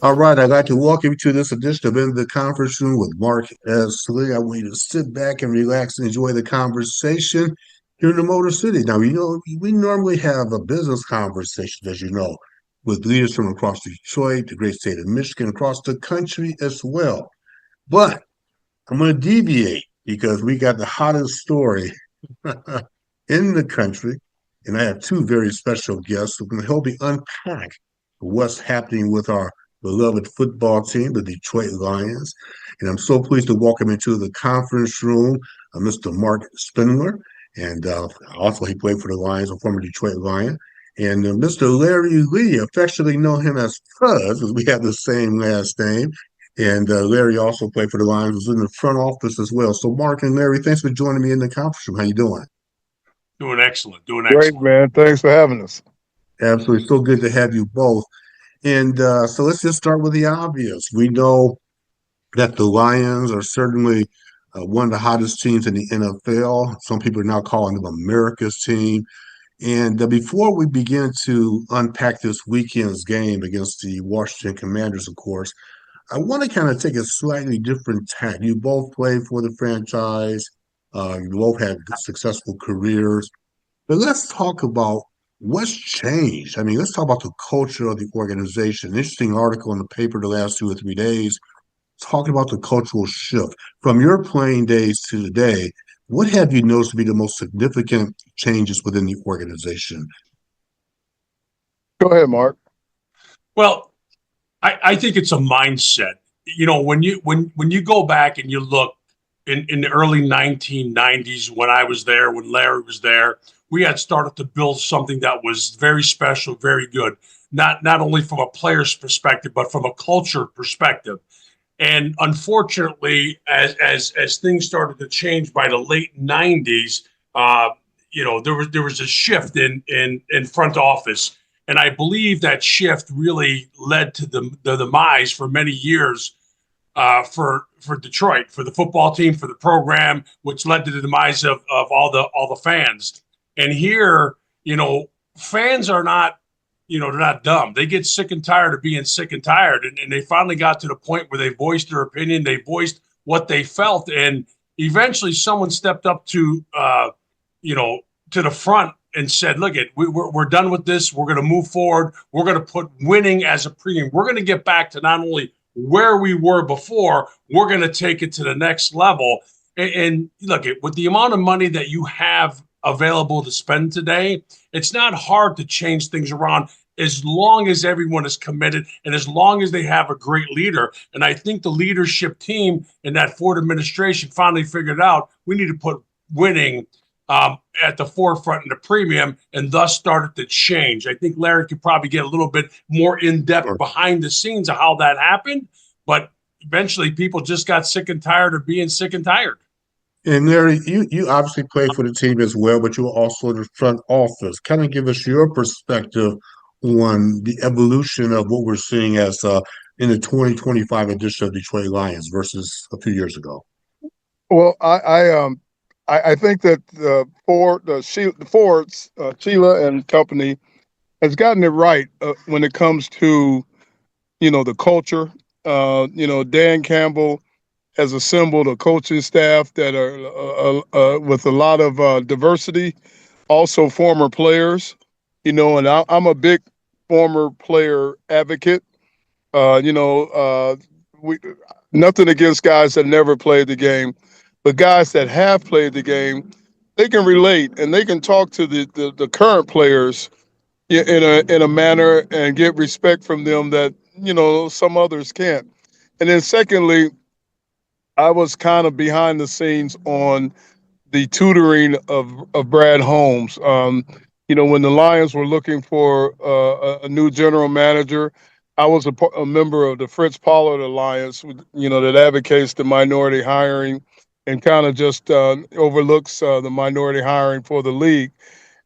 All right, I'd like to welcome you to this edition of In the Conference Room with Mark S. Lee. I want you to sit back and relax and enjoy the conversation here in the Motor City. Now, we normally have a business conversation, as you know, with leaders from across Detroit, the great state of Michigan, across the country as well. But I'm going to deviate because we got the hottest story in the country, and I have two very special guests who can help me unpack what's happening with our beloved football team, the Detroit Lions. And I'm so pleased to welcome into the conference room Mr. Marc Spindler, and also he played for the Lions, a former Detroit Lion. And Mr. Larry Lee, affectionately know him as Fuzz, as we have the same last name. And Larry also played for the Lions, was in the front office as well. So, Mark and Larry, thanks for joining me in the conference room. How you doing? Doing excellent. Doing Great, excellent. man. Thanks for having us. Absolutely. So good to have you both. And so let's just start with the obvious. We know that the Lions are certainly one of the hottest teams in the NFL. Some people are now calling them America's team. And before we begin to unpack this weekend's game against the Washington Commanders, of course, I want to kind of take a slightly different tack. You both played for the franchise. You both had successful careers. But let's talk about what's changed. I mean, let's talk about the culture of the organization. Interesting article in the paper the last 2 or 3 days talking about the cultural shift from your playing days to today. What have you noticed to be the most significant changes within the organization? Go ahead, Mark. Well, I think it's a mindset. You know, when you go back and you look in the early 1990s when I was there, when Larry was there, we had started to build something that was very special, very good. Not only from a player's perspective, but from a culture perspective. And unfortunately, as things started to change by the late '90s, there was a shift in front office, and I believe that shift really led to the demise for many years for Detroit, for the football team, for the program, which led to the demise of all the fans. And here, fans are not they're not dumb. They get sick and tired of being sick and tired. And they finally got to the point where they voiced their opinion. They voiced what they felt. And eventually someone stepped up to the front and said, look, we're done with this. We're going to move forward. We're going to put winning as a premium. We're going to get back to not only where we were before, we're going to take it to the next level. And look, with the amount of money that you have available to spend today, it's not hard to change things around as long as everyone is committed and as long as they have a great leader. And I think the leadership team in that Ford administration finally figured out we need to put winning at the forefront and the premium, and thus started to change. I think Larry could probably get a little bit more in depth Sure. behind the scenes of how that happened, but eventually people just got sick and tired of being sick and tired. And Larry, you obviously played for the team as well, but you were also in the front office. Kind of give us your perspective on the evolution of what we're seeing as in the 2025 edition of Detroit Lions versus a few years ago. Well, I think that the Fords, Sheila and company has gotten it right when it comes to the culture. Dan Campbell has assembled a coaching staff that are with a lot of diversity, also former players. And I'm a big former player advocate. Uh, you know, uh, we nothing against guys that never played the game, but guys that have played the game, they can relate and they can talk to the current players in a manner and get respect from them that some others can't. And then secondly, I was kind of behind the scenes on the tutoring of Brad Holmes. When the Lions were looking for a new general manager, I was a member of the Fritz Pollard Alliance, that advocates the minority hiring and kind of just overlooks the minority hiring for the league.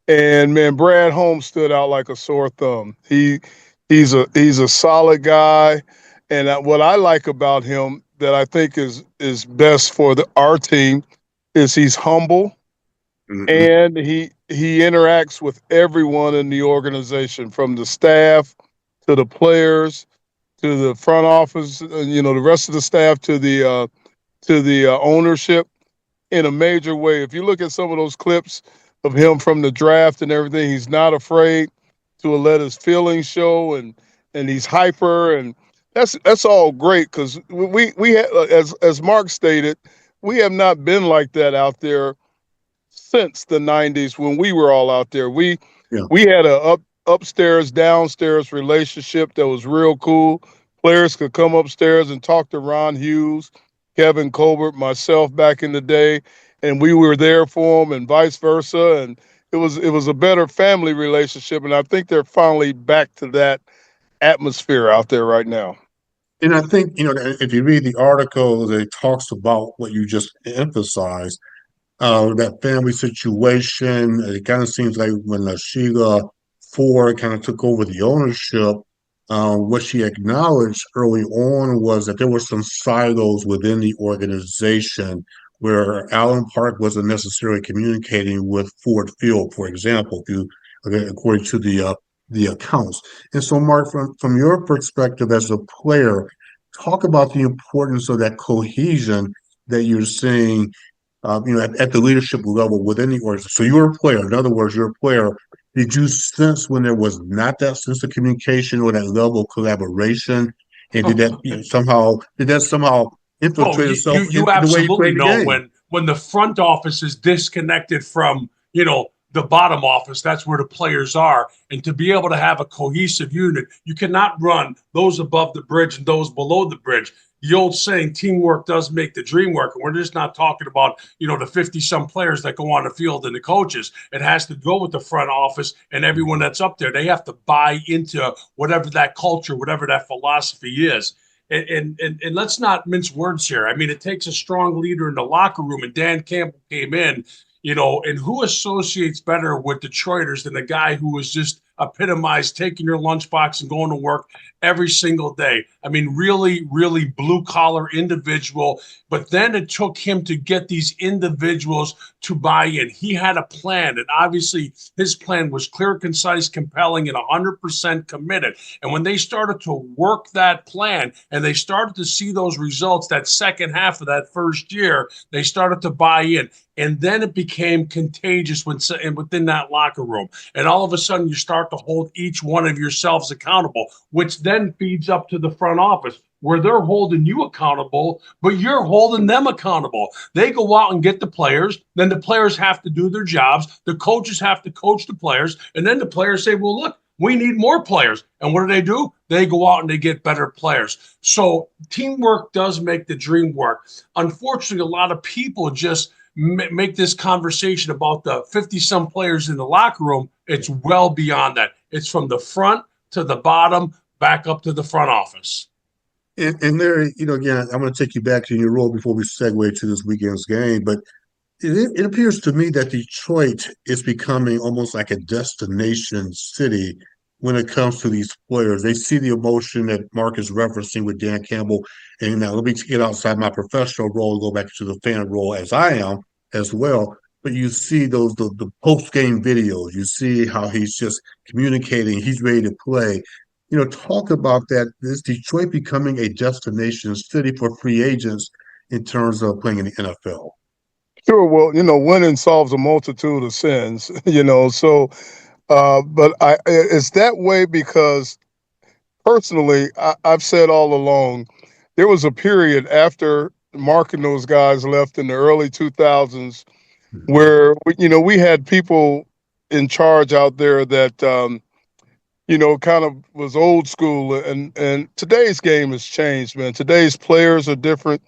And man, Brad Holmes stood out like a sore thumb. He's a solid guy, and what I like about him that I think is best for our team is he's humble Hmm. and he interacts with everyone in the organization, from the staff to the players to the front office, the rest of the staff, to the ownership in a major way. If you look at some of those clips of him from the draft and everything, he's not afraid to let his feelings show, and he's hyper, and that's all great because as Mark stated, we have not been like that out there since the '90s when we were all out there. Yeah. We had a upstairs downstairs relationship that was real cool. Players could come upstairs and talk to Ron Hughes, Kevin Colbert, myself back in the day, and we were there for them, and vice versa. And it was a better family relationship, and I think they're finally back to that atmosphere out there right now. And I think, if you read the article, it talks about what you just emphasized, that family situation. It kind of seems like when Sheila Ford kind of took over the ownership, what she acknowledged early on was that there were some silos within the organization where Allen Park wasn't necessarily communicating with Ford Field, for example, according to the accounts. And so, Mark, from your perspective as a player, talk about the importance of that cohesion that you're seeing at the leadership level within the organization. So you're a player. In other words, you're a player. Did you sense when there was not that sense of communication or that level of collaboration? And did that somehow Oh, infiltrate itself you in the way you absolutely played the know game? when the front office is disconnected from, the bottom office, that's where the players are. And to be able to have a cohesive unit, you cannot run those above the bridge and those below the bridge. The old saying, teamwork does make the dream work. And we're just not talking about, the 50 some players that go on the field and the coaches. It has to go with the front office and everyone that's up there. They have to buy into whatever that culture, whatever that philosophy is. And let's not mince words here. I mean, it takes a strong leader in the locker room, and Dan Campbell came in, and who associates better with Detroiters than a guy who was just epitomized taking your lunchbox and going to work every single day. I mean, really, really blue collar individual. But then it took him to get these individuals to buy in. He had a plan, and obviously his plan was clear, concise, compelling, and 100% committed. And when they started to work that plan and they started to see those results, that second half of that first year, they started to buy in. And then it became contagious within that locker room. And all of a sudden, you start to hold each one of yourselves accountable, which then feeds up to the front office where they're holding you accountable, but you're holding them accountable. They go out and get the players. Then the players have to do their jobs. The coaches have to coach the players. And then the players say, well, look, we need more players. And what do? They go out and they get better players. So teamwork does make the dream work. Unfortunately, a lot of people just make this conversation about the 50 some players in the locker room. It's well beyond that. It's from the front to the bottom, back up to the front office. And Larry, again, I'm going to take you back to your role before we segue to this weekend's game. But it appears to me that Detroit is becoming almost like a destination city when it comes to these players. They see the emotion that Mark is referencing with Dan Campbell. And now let me get outside my professional role and go back to the fan role as I am as well. But you see the post game videos. You see how he's just communicating. He's ready to play. Talk about that. Is Detroit becoming a destination city for free agents in terms of playing in the NFL? Sure. Well, winning solves a multitude of sins. So, but it's that way because personally, I've said all along, there was a period after Mark and those guys left in the early 2000s where we had people in charge out there that kind of was old school, and today's game has changed, man. Today's players are different,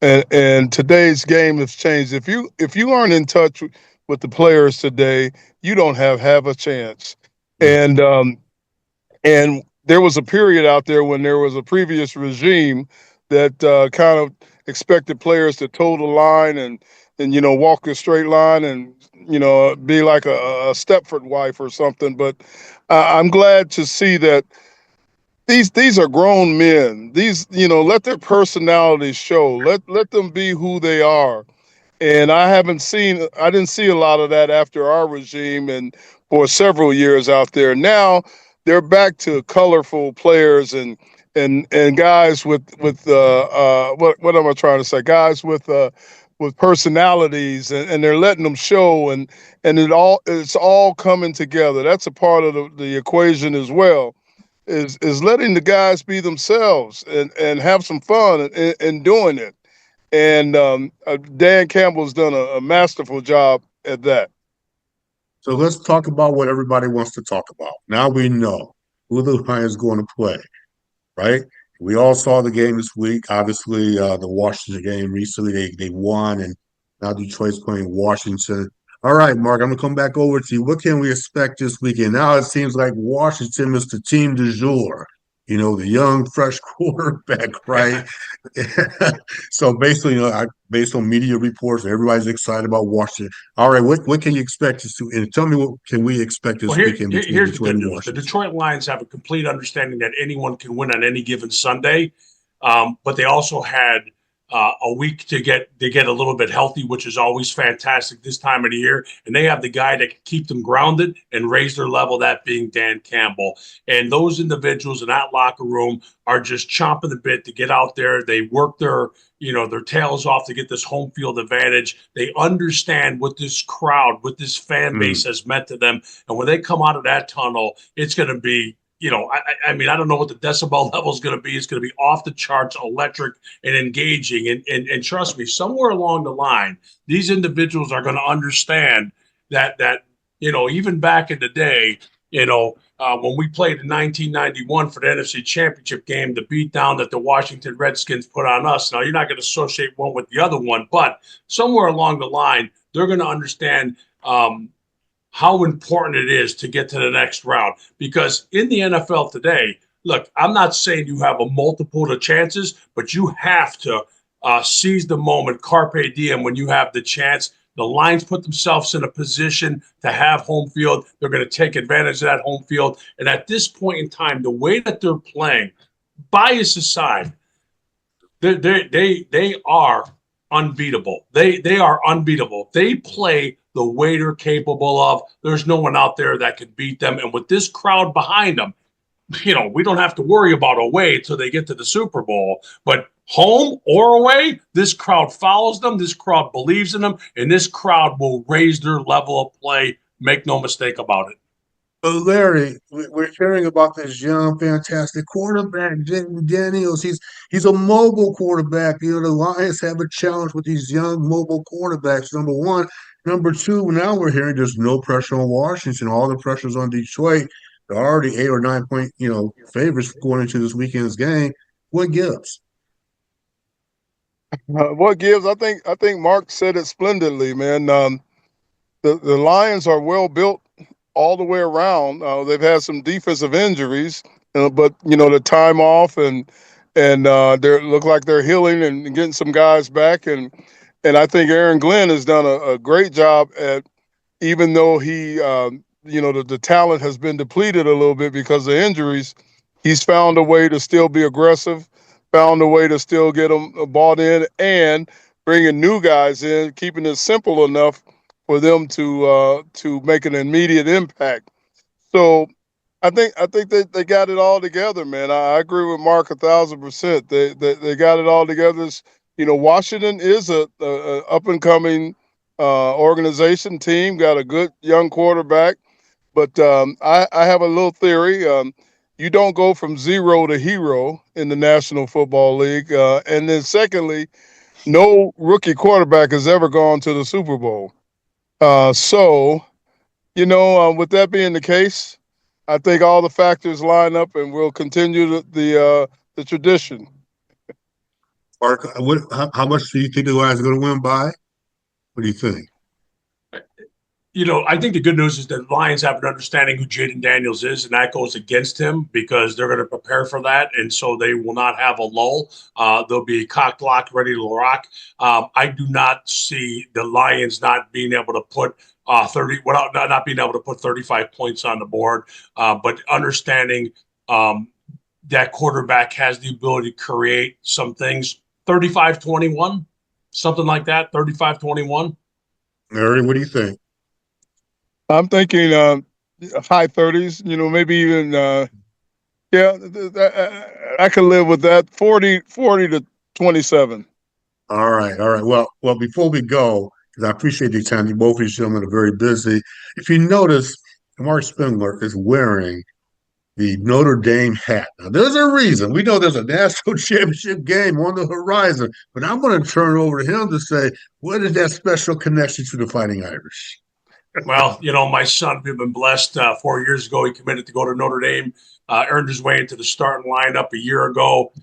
and today's game has changed. If you aren't in touch with the players today, you don't have a chance. And there was a period out there when there was a previous regime that kind of expected players to toe the line and walk a straight line and be like a Stepford wife or something. But I'm glad to see that these are grown men. These let their personalities show. Let them be who they are. And I didn't see a lot of that after our regime and for several years out there. Now they're back to colorful players and guys with what am I trying to say? Guys with personalities, and they're letting them show, and it's all coming together. That's a part of the equation as well. Is letting the guys be themselves and have some fun in doing it. And Dan Campbell's done a masterful job at that. So let's talk about what everybody wants to talk about. Now we know who the Lions going to play, right? We all saw the game this week. Obviously, the Washington game recently, they won, and now Detroit's playing Washington. All right, Mark, I'm gonna come back over to you. What can we expect this weekend? Now it seems like Washington is the team du jour. You know, the young, fresh quarterback, right? So basically, based on media reports, everybody's excited about Washington. All right, what can you expect to see? And tell me what can we expect Well, this weekend between here's the Detroit good and news. The Washington? Detroit Lions have a complete understanding that anyone can win on any given Sunday, but they also had a week to get a little bit healthy, which is always fantastic this time of the year. And they have the guy that can keep them grounded and raise their level, that being Dan Campbell. And those individuals in that locker room are just chomping the bit to get out there. They work their tails off to get this home field advantage. They understand what this crowd, what this fan Mm. base has meant to them. And when they come out of that tunnel, it's going to be, I mean, I don't know what the decibel level is going to be. It's going to be off the charts, electric and engaging. And trust me, somewhere along the line, these individuals are going to understand that even back in the day, when we played in 1991 for the NFC Championship game, the beatdown that the Washington Redskins put on us. Now, you're not going to associate one with the other one, but somewhere along the line, they're going to understand how important it is to get to the next round. Because in the NFL today, look, I'm not saying you have a multiple of chances, but you have to seize the moment, carpe diem, when you have the chance. The Lions put themselves in a position to have home field. They're going to take advantage of that home field. And at this point in time, the way that they're playing, bias aside, they are unbeatable. They are unbeatable. They play the way they're capable of. There's no one out there that could beat them. And with this crowd behind them, we don't have to worry about away until they get to the Super Bowl. But home or away, this crowd follows them. This crowd believes in them, and this crowd will raise their level of play. Make no mistake about it. Larry, we're hearing about this young, fantastic quarterback, Jaden Daniels. He's a mobile quarterback. You know, the Lions have a challenge with these young mobile quarterbacks. Number one. Number two, now we're hearing there's no pressure on Washington. All the pressure's on Detroit. They're already 8 or 9 point, favorites going into this weekend's game. What gives? What gives? I think Mark said it splendidly, man. The Lions are well built all the way around. They've had some defensive injuries, but the time off and they look like they're healing and getting some guys back, and I think Aaron Glenn has done a great job at, even though the talent has been depleted a little bit because of injuries. He's found a way to still be aggressive, found a way to still get them bought in, and bringing new guys in, keeping it simple enough for them to make an immediate impact. So I think they got it all together, man. I agree with Mark 1,000%. They got it all together. Washington is a up and coming organization team. Got a good young quarterback, but I have a little theory. You don't go from zero to hero in the National Football League, and then secondly, no rookie quarterback has ever gone to the Super Bowl. So, with that being the case, I think all the factors line up, and we'll continue the tradition. Mark, how much do you think the Lions are going to win by? What do you think? I think the good news is that Lions have an understanding who Jaden Daniels is, and that goes against him because they're going to prepare for that, and so they will not have a lull. They'll be cocked, locked, ready to rock. I do not see the Lions not being able to put 30 without not being able to put 35 points on the board, but understanding that quarterback has the ability to create some things. 35-21, something like that. 35-21. Larry, what do you think? I'm thinking high 30s. Maybe even Yeah, I can live with that. 40 to 27. All right, all right. Well, before we go, because I appreciate the time, you both of you gentlemen are very busy. If you notice, Mark Spindler is wearing the Notre Dame hat. Now, there's a reason. We know there's a national championship game on the horizon, but I'm going to turn it over to him to say, what is that special connection to the Fighting Irish? Well, my son, we've been blessed. 4 years ago, he committed to go to Notre Dame, earned his way into the starting lineup a year ago.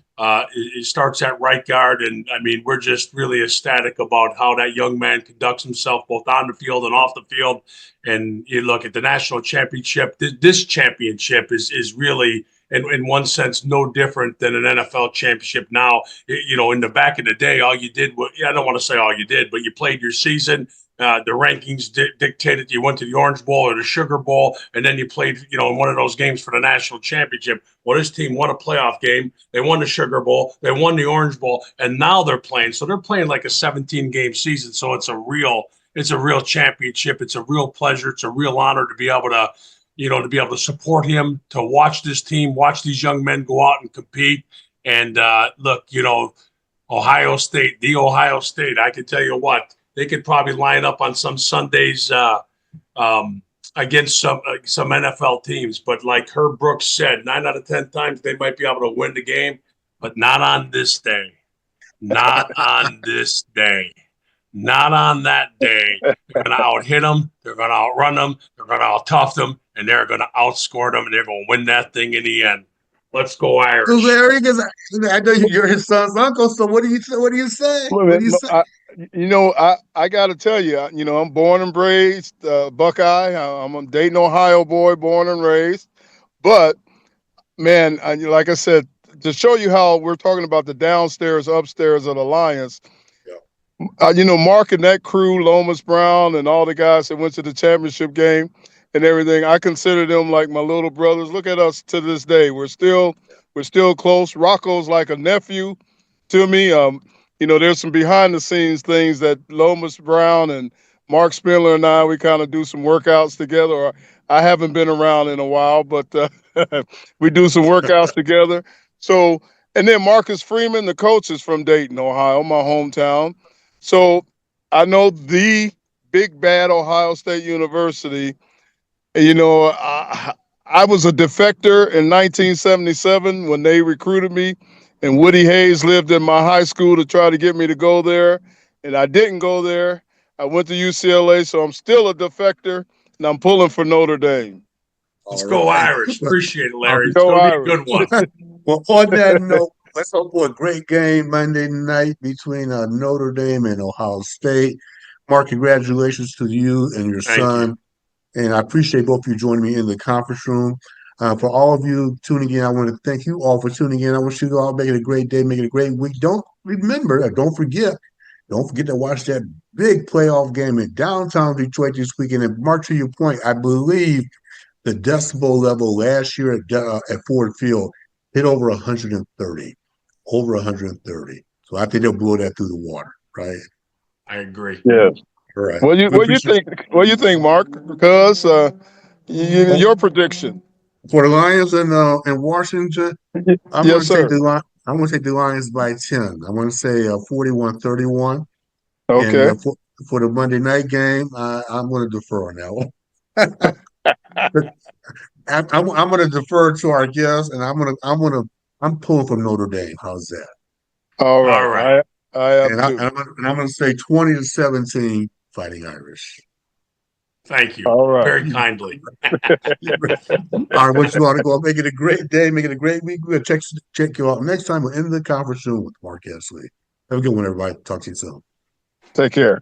He starts at right guard. And I mean, we're just really ecstatic about how that young man conducts himself both on the field and off the field. And you look at the national championship, this championship is really, in one sense, no different than an NFL championship now. In the back of the day, all you did was, I don't want to say all you did, but you played your season. The rankings dictated you went to the Orange Bowl or the Sugar Bowl, and then you played, in one of those games for the national championship. Well, this team won a playoff game. They won the Sugar Bowl. They won the Orange Bowl, and now they're playing. So they're playing like a 17-game season. So it's a real championship. It's a real pleasure. It's a real honor to be able to support him, to watch this team, watch these young men go out and compete. And look, Ohio State, the Ohio State. I can tell you what. They could probably line up on some Sundays against some NFL teams. But like Herb Brooks said, 9 out of 10 times they might be able to win the game, but not on this day. Not on this day. Not on that day. They're going to out-hit them. They're going to outrun them. They're going to out-tough them, and they're going to outscore them, and they're going to win that thing in the end. Let's go Irish. So Larry, because I know you're his son's uncle. So what do you say? What do you say? What do you say? I got to tell you, I'm born and raised Buckeye. I'm a Dayton, Ohio boy, born and raised. But man, like I said, to show you how we're talking about the downstairs, upstairs of the Lions. Mark and that crew, Lomas Brown, and all the guys that went to the championship game and everything. I consider them like my little brothers. Look at us to this day. We're still close. Rocco's like a nephew to me. There's some behind the scenes things that Lomas Brown and Mark Spindler and we kind of do some workouts together. I haven't been around in a while, but we do some workouts together. So, and then Marcus Freeman, the coach, is from Dayton, Ohio, my hometown. So I know the big bad Ohio State University. I was a defector in 1977 when they recruited me, and Woody Hayes lived in my high school to try to get me to go there, and I didn't go there. I went to UCLA, so I'm still a defector, and I'm pulling for Notre Dame. Let's go Irish. Appreciate it, Larry. It's going to be a good one. Well, on that note, let's hope for a great game Monday night between Notre Dame and Ohio State. Mark, congratulations to you and your son. And I appreciate both of you joining me in the conference room. For all of you tuning in, I want to thank you all for tuning in. I wish you all make it a great day, make it a great week. Don't forget to watch that big playoff game in downtown Detroit this weekend. And Mark, to your point, I believe the decibel level last year at Ford Field hit over 130. Over 130. So I think they'll blow that through the water, right? I agree. Yeah. All right. What do you think, Mark? Because your prediction for the Lions in Washington, I'm yes, going sir. to take the Lions by 10. I want to say 41-31. Okay. And for the Monday night game, I'm going to defer on that one. I'm going to defer to our guests, and I'm pulling for Notre Dame. How's that? All right. I am too. And I'm going to say 20-17 Fighting Irish. Thank you. All right. Very kindly. All right, what you want to go? Make it a great day. Make it a great week. We're going to check you out next time. We're in the conference room with Mark Esley. Have a good one, everybody. Talk to you soon. Take care.